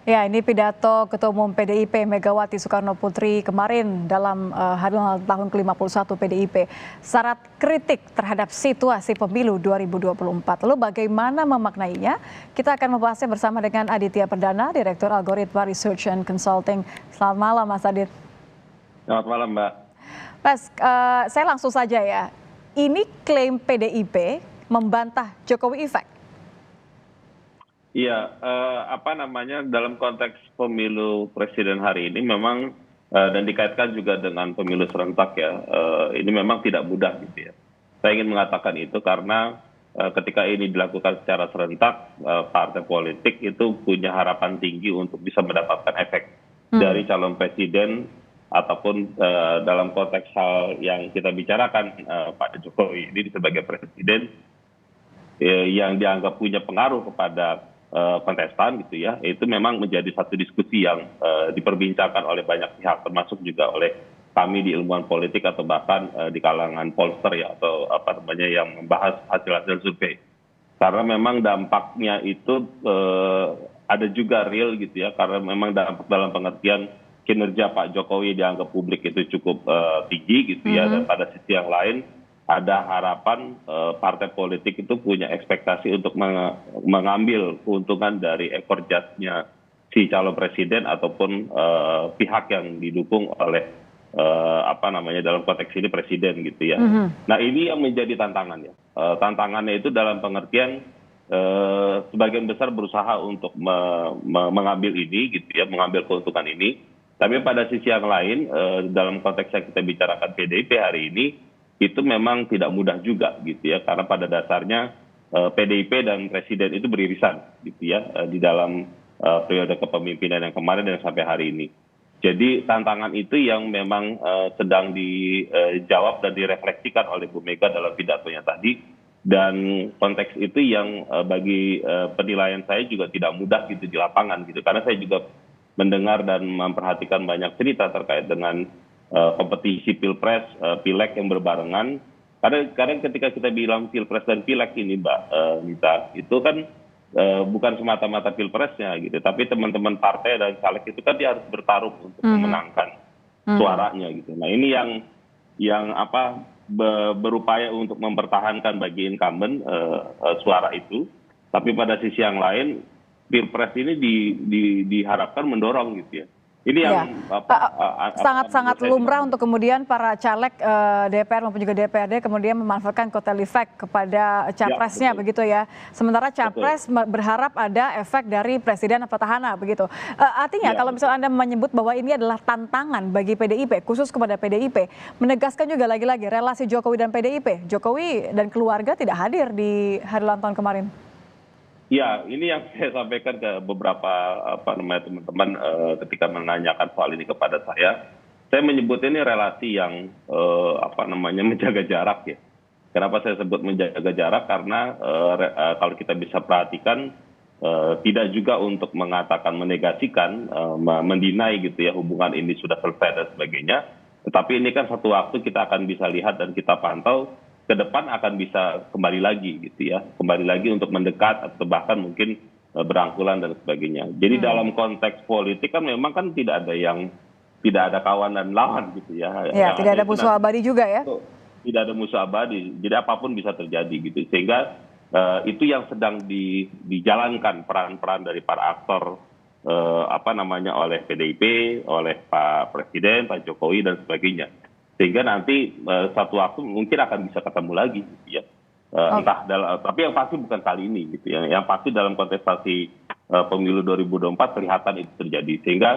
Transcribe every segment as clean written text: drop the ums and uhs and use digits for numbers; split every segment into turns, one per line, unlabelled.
Ya, ini pidato Ketua Umum PDIP Megawati Soekarno Putri kemarin dalam hari ulang tahun ke-51 PDIP. Syarat kritik terhadap situasi pemilu 2024. Lalu bagaimana memaknainya? Kita akan membahasnya bersama dengan Aditya Perdana, Direktur Algoritma Research and Consulting. Selamat malam, Mas Adit.
Selamat malam, Mbak.
Mas, saya langsung saja ya. Ini klaim PDIP membantah Jokowi Effect.
Iya, dalam konteks pemilu presiden hari ini memang dan dikaitkan juga dengan pemilu serentak ya, ini memang tidak mudah gitu ya. Saya ingin mengatakan itu karena ketika ini dilakukan secara serentak, partai politik itu punya harapan tinggi untuk bisa mendapatkan efek dari calon presiden ataupun dalam konteks hal yang kita bicarakan Pak Jokowi ini sebagai presiden yang dianggap punya pengaruh kepada kontestan gitu ya, itu memang menjadi satu diskusi yang diperbincangkan oleh banyak pihak, termasuk juga oleh kami di ilmuwan politik atau bahkan di kalangan pollster ya, atau yang membahas hasil-hasil survei. Karena memang dampaknya itu ada juga real gitu ya, karena memang dampak dalam pengertian kinerja Pak Jokowi dianggap publik itu cukup tinggi gitu ya, dan pada sisi yang lain ada harapan partai politik itu punya ekspektasi untuk mengambil keuntungan dari ekor jasnya si calon presiden ataupun pihak yang didukung oleh dalam konteks ini presiden gitu ya. Nah ini yang menjadi tantangannya. Tantangannya itu dalam pengertian sebagian besar berusaha untuk mengambil ini gitu ya, mengambil keuntungan ini. Tapi pada sisi yang lain dalam konteks yang kita bicarakan PDIP hari ini, itu memang tidak mudah juga gitu ya, karena pada dasarnya PDIP dan presiden itu beririsan gitu ya di dalam periode kepemimpinan yang kemarin dan sampai hari ini. Jadi tantangan itu yang memang sedang dijawab dan direfleksikan oleh Bu Mega dalam pidatonya tadi, dan konteks itu yang bagi penilaian saya juga tidak mudah gitu di lapangan gitu, karena saya juga mendengar dan memperhatikan banyak cerita terkait dengan kompetisi pilpres, pileg yang berbarengan. Karena ketika kita bilang pilpres dan pileg ini, Mbak Nita, itu kan bukan semata-mata pilpresnya gitu, tapi teman-teman partai dan caleg itu kan dia harus bertarung untuk memenangkan suaranya gitu. Nah ini yang berupaya untuk mempertahankan bagi incumbent suara itu, tapi pada sisi yang lain pilpres ini diharapkan mendorong gitu ya. Ini yang
sangat lumrah untuk kemudian para caleg DPR maupun juga DPRD kemudian memanfaatkan kotel efek kepada capresnya ya, begitu ya. Sementara capres berharap ada efek dari presiden petahana begitu. Artinya ya, kalau misalnya Anda menyebut bahwa ini adalah tantangan bagi PDIP, khusus kepada PDIP, menegaskan juga lagi-lagi relasi Jokowi dan PDIP. Jokowi dan keluarga tidak hadir di hari ulang tahun kemarin.
Ya, ini yang saya sampaikan ke beberapa teman-teman ketika menanyakan soal ini kepada saya. Saya menyebut ini relasi yang menjaga jarak ya. Kenapa saya sebut menjaga jarak? Karena kalau kita bisa perhatikan tidak juga untuk mengatakan menegasikan, mendinai gitu ya hubungan ini sudah selesai dan sebagainya. Tetapi ini kan satu waktu kita akan bisa lihat dan kita pantau ke depan akan bisa kembali lagi gitu ya, kembali lagi untuk mendekat atau bahkan mungkin berangkulan dan sebagainya. Jadi dalam konteks politik kan memang kan tidak ada kawan dan lawan gitu ya.
Ya, tidak ada musuh abadi juga ya.
Tidak ada musuh abadi, jadi apapun bisa terjadi gitu. Sehingga itu yang sedang dijalankan peran-peran dari para aktor oleh PDIP, oleh Pak Presiden, Pak Jokowi dan sebagainya. Sehingga nanti satu waktu mungkin akan bisa ketemu lagi gitu ya. Tapi yang pasti bukan kali ini gitu ya. Yang pasti dalam kontestasi pemilu 2024 kelihatan itu terjadi. Sehingga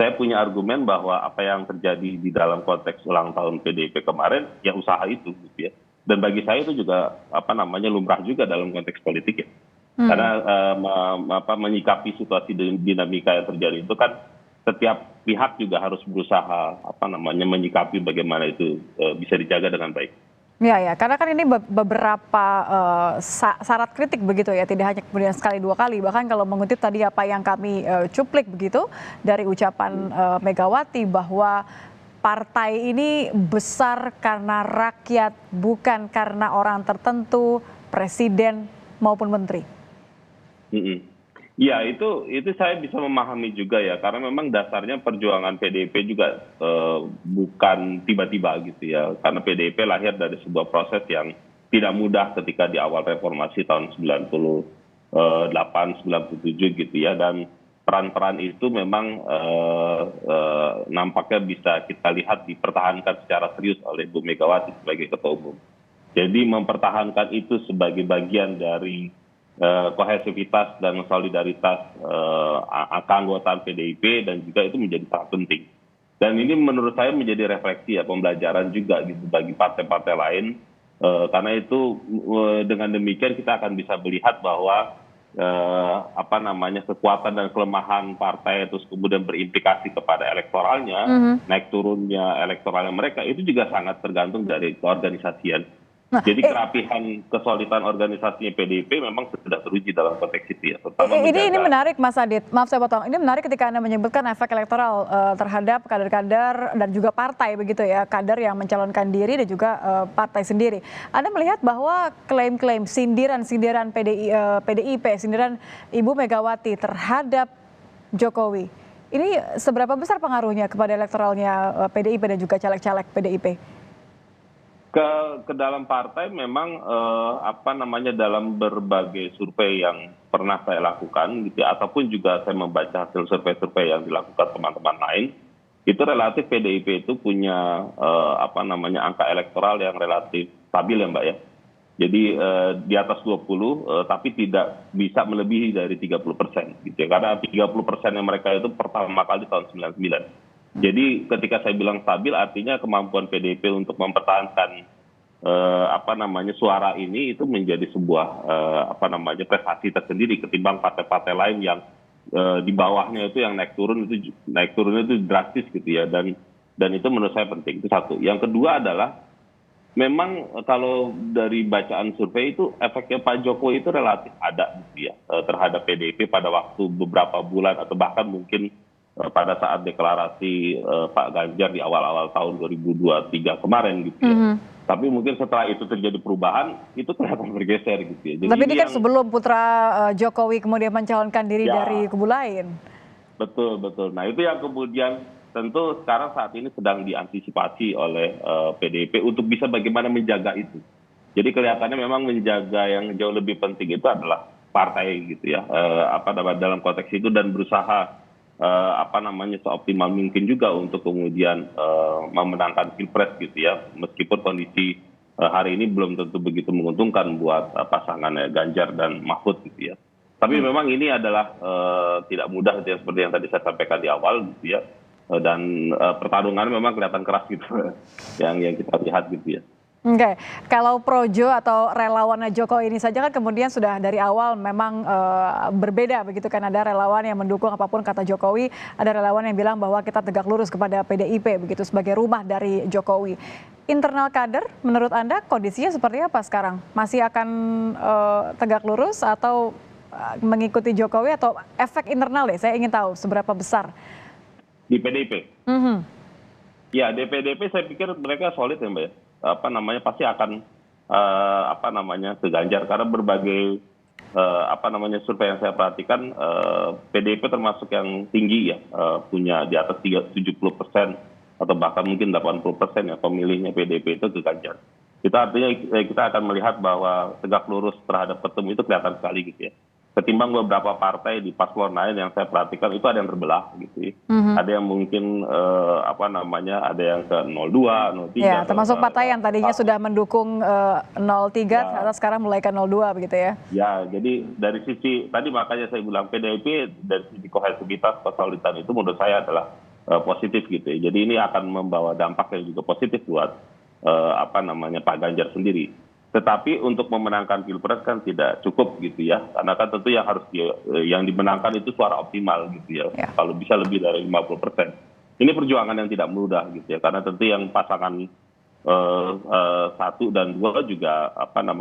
saya punya argumen bahwa apa yang terjadi di dalam konteks ulang tahun PDIP kemarin ya usaha itu gitu ya. Dan bagi saya itu juga lumrah juga dalam konteks politik ya. Karena menyikapi situasi dinamika yang terjadi itu kan setiap pihak juga harus berusaha menyikapi bagaimana itu bisa dijaga dengan baik.
Ya, karena kan ini beberapa syarat kritik begitu ya, tidak hanya kemudian sekali dua kali, bahkan kalau mengutip tadi apa yang kami cuplik begitu dari ucapan Megawati bahwa partai ini besar karena rakyat, bukan karena orang tertentu, presiden maupun menteri.
Ya, itu saya bisa memahami juga ya, karena memang dasarnya perjuangan PDIP juga bukan tiba-tiba gitu ya, karena PDIP lahir dari sebuah proses yang tidak mudah ketika di awal reformasi tahun 98, 97 gitu ya, dan peran-peran itu memang nampaknya bisa kita lihat dipertahankan secara serius oleh Bu Megawati sebagai Ketua Umum. Jadi mempertahankan itu sebagai bagian dari kohesivitas dan solidaritas keanggotaan PDIP, dan juga itu menjadi sangat penting. Dan ini menurut saya menjadi refleksi ya, pembelajaran juga gitu bagi partai-partai lain, karena itu dengan demikian kita akan bisa melihat bahwa kekuatan dan kelemahan partai terus kemudian berimplikasi kepada elektoralnya, naik turunnya elektoralnya mereka itu juga sangat tergantung dari keorganisasian.
Nah,
Jadi kerapihan kesolidan organisasinya PDIP memang sudah teruji dalam konteks itu ya, terutama
ini
menjaga.
menarik Mas Adit, maaf saya potong. Ini menarik ketika Anda menyebutkan efek elektoral terhadap kader-kader dan juga partai begitu ya, kader yang mencalonkan diri dan juga partai sendiri. Anda melihat bahwa klaim-klaim sindiran-sindiran PDIP, sindiran Ibu Megawati terhadap Jokowi, ini seberapa besar pengaruhnya kepada elektoralnya PDIP dan juga caleg-caleg PDIP?
Ke dalam partai memang dalam berbagai survei yang pernah saya lakukan gitu ya, ataupun juga saya membaca hasil survei-survei yang dilakukan teman-teman lain, itu relatif PDIP itu punya angka elektoral yang relatif stabil ya Mbak ya. Jadi di atas 20, tapi tidak bisa melebihi dari 30% gitu ya, karena 30% yang mereka itu pertama kali tahun 99. Jadi ketika saya bilang stabil, artinya kemampuan PDIP untuk mempertahankan suara ini itu menjadi sebuah prestasi tersendiri ketimbang partai-partai lain yang di bawahnya itu yang naik turunnya itu drastis gitu ya, dan itu menurut saya penting. Itu satu. Yang kedua adalah memang kalau dari bacaan survei itu efeknya Pak Jokowi itu relatif ada gitu ya, terhadap PDIP pada waktu beberapa bulan atau bahkan mungkin pada saat deklarasi Pak Ganjar di awal-awal tahun 2023 kemarin gitu ya. Tapi mungkin setelah itu terjadi perubahan, itu kelihatan bergeser gitu ya. Jadi
Tapi ini kan sebelum putra Jokowi kemudian mencalonkan diri
Ya.
dari kubu lain.
Betul, betul. Nah itu yang kemudian tentu sekarang saat ini sedang diantisipasi oleh PDIP untuk bisa bagaimana menjaga itu. Jadi kelihatannya memang menjaga yang jauh lebih penting itu adalah partai gitu ya, dalam konteks itu, dan berusaha seoptimal mungkin juga untuk kemudian memenangkan pilpres gitu ya, meskipun kondisi hari ini belum tentu begitu menguntungkan buat pasangan Ganjar dan Mahfud gitu ya. Tapi memang ini adalah tidak mudah gitu ya, seperti yang tadi saya sampaikan di awal gitu ya, dan pertarungan memang kelihatan keras gitu yang kita lihat gitu ya.
Oke, kalau projo atau relawannya Jokowi ini saja kan kemudian sudah dari awal memang berbeda begitu kan, ada relawan yang mendukung apapun kata Jokowi, ada relawan yang bilang bahwa kita tegak lurus kepada PDIP begitu sebagai rumah dari Jokowi. Internal kader menurut Anda kondisinya seperti apa sekarang? Masih akan tegak lurus atau mengikuti Jokowi, atau efek internal deh, saya ingin tahu seberapa besar
di PDIP? Ya, di PDIP saya pikir mereka solid ya Mbak ya. Pasti akan ke Ganjar, karena berbagai survei yang saya perhatikan, PDIP termasuk yang tinggi ya, punya di atas 70% atau bahkan mungkin 80% ya pemilihnya PDIP itu ke Ganjar. Itu artinya kita akan melihat bahwa tegak lurus terhadap ketemu itu kelihatan sekali gitu ya. Ketimbang beberapa partai di paslon lain yang saya perhatikan itu ada yang terbelah gitu ya. Ada yang mungkin ada yang ke 02, 03.
Ya, termasuk partai yang tadinya sudah mendukung 03, ternyata sekarang mulai ke 02 begitu ya.
Ya, jadi dari sisi tadi makanya saya bilang PDIP dari sisi kohesivitas, kesolidan itu menurut saya adalah positif gitu ya. Jadi ini akan membawa dampak yang juga positif buat Pak Ganjar sendiri. Tetapi untuk memenangkan pilpres kan tidak cukup gitu ya, karena kan tentu yang dimenangkan itu suara optimal gitu ya. Kalau bisa lebih dari 50%. Ini perjuangan yang tidak mudah gitu ya, karena tentu yang pasangan 1 dan 2 juga akan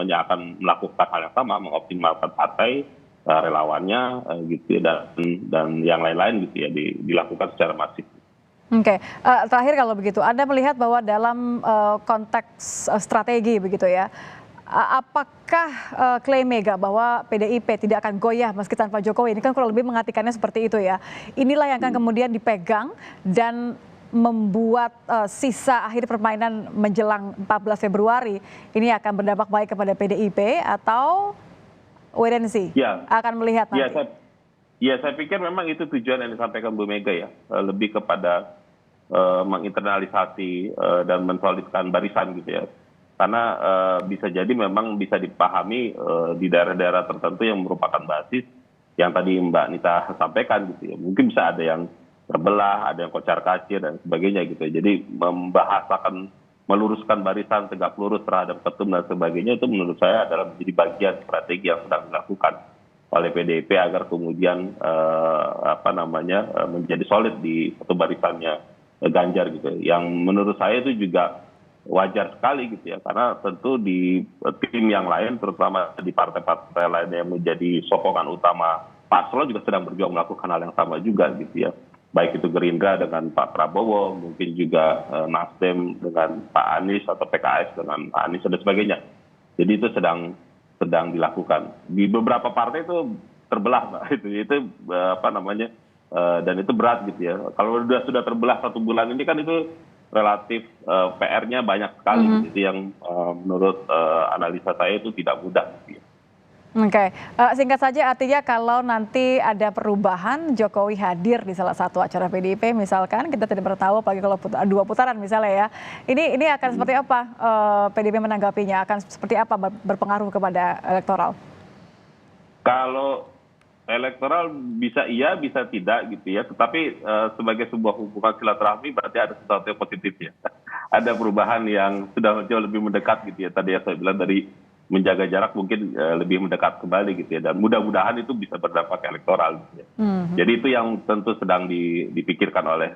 melakukan hal yang sama, mengoptimalkan partai, relawannya gitu ya, dan yang lain-lain gitu ya, dilakukan secara masif.
Oke, terakhir kalau begitu, Anda melihat bahwa dalam konteks strategi begitu ya, apakah klaim Mega bahwa PDIP tidak akan goyah meski tanpa Jokowi ini kan kurang lebih mengartikannya seperti itu ya. Inilah yang akan kemudian dipegang dan membuat sisa akhir permainan menjelang 14 Februari ini akan berdampak baik kepada PDIP atau wait and see?
Ya.
Akan melihat nanti.
Saya pikir memang itu tujuan yang disampaikan Bu Mega ya, lebih kepada menginternalisasi dan mensolidkan barisan gitu ya. Karena bisa jadi memang bisa dipahami di daerah-daerah tertentu yang merupakan basis yang tadi Mbak Nita sampaikan gitu ya. Mungkin bisa ada yang terbelah, ada yang kocar-kacir dan sebagainya gitu ya. Jadi membahasakan, meluruskan barisan tegak lurus terhadap ketum dan sebagainya itu menurut saya adalah menjadi bagian strategi yang sedang dilakukan oleh PDIP agar kemudian menjadi solid di satu barisannya Ganjar gitu. Yang menurut saya itu juga wajar sekali gitu ya, karena tentu di tim yang lain, terutama di partai-partai lain yang menjadi sokongan utama paslon juga sedang berjuang melakukan hal yang sama juga gitu ya. Baik itu Gerindra dengan Pak Prabowo, mungkin juga Nasdem dengan Pak Anies atau PKS dengan Pak Anies dan sebagainya. Jadi itu sedang dilakukan. Di beberapa partai itu terbelah, Pak. Itu dan itu berat gitu ya. Kalau sudah terbelah 1 bulan ini kan itu relatif PR-nya banyak sekali gitu yang menurut analisa saya itu tidak mudah gitu ya.
Oke, singkat saja artinya kalau nanti ada perubahan Jokowi hadir di salah satu acara PDIP misalkan, kita tidak pernah tahu apalagi kalau 2 putaran misalnya ya. Ini akan seperti apa PDIP menanggapinya? Akan seperti apa berpengaruh kepada elektoral?
Kalau elektoral bisa iya, bisa tidak gitu ya. Tetapi sebagai sebuah hubungan silaturahmi berarti ada sesuatu yang positif ya. Ada perubahan yang sudah jauh lebih mendekat gitu ya. Tadi yang saya bilang dari menjaga jarak mungkin lebih mendekat kembali gitu ya. Dan mudah-mudahan itu bisa berdampak elektoral gitu ya. Jadi itu yang tentu sedang dipikirkan oleh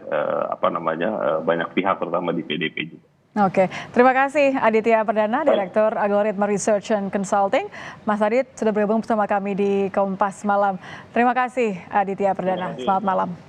banyak pihak terutama di PDIP juga.
Oke, terima kasih Aditya Perdana, Direktur Algoritma Research and Consulting. Mas Adit sudah bergabung bersama kami di Kompas Malam. Terima kasih Aditya Perdana, selamat malam.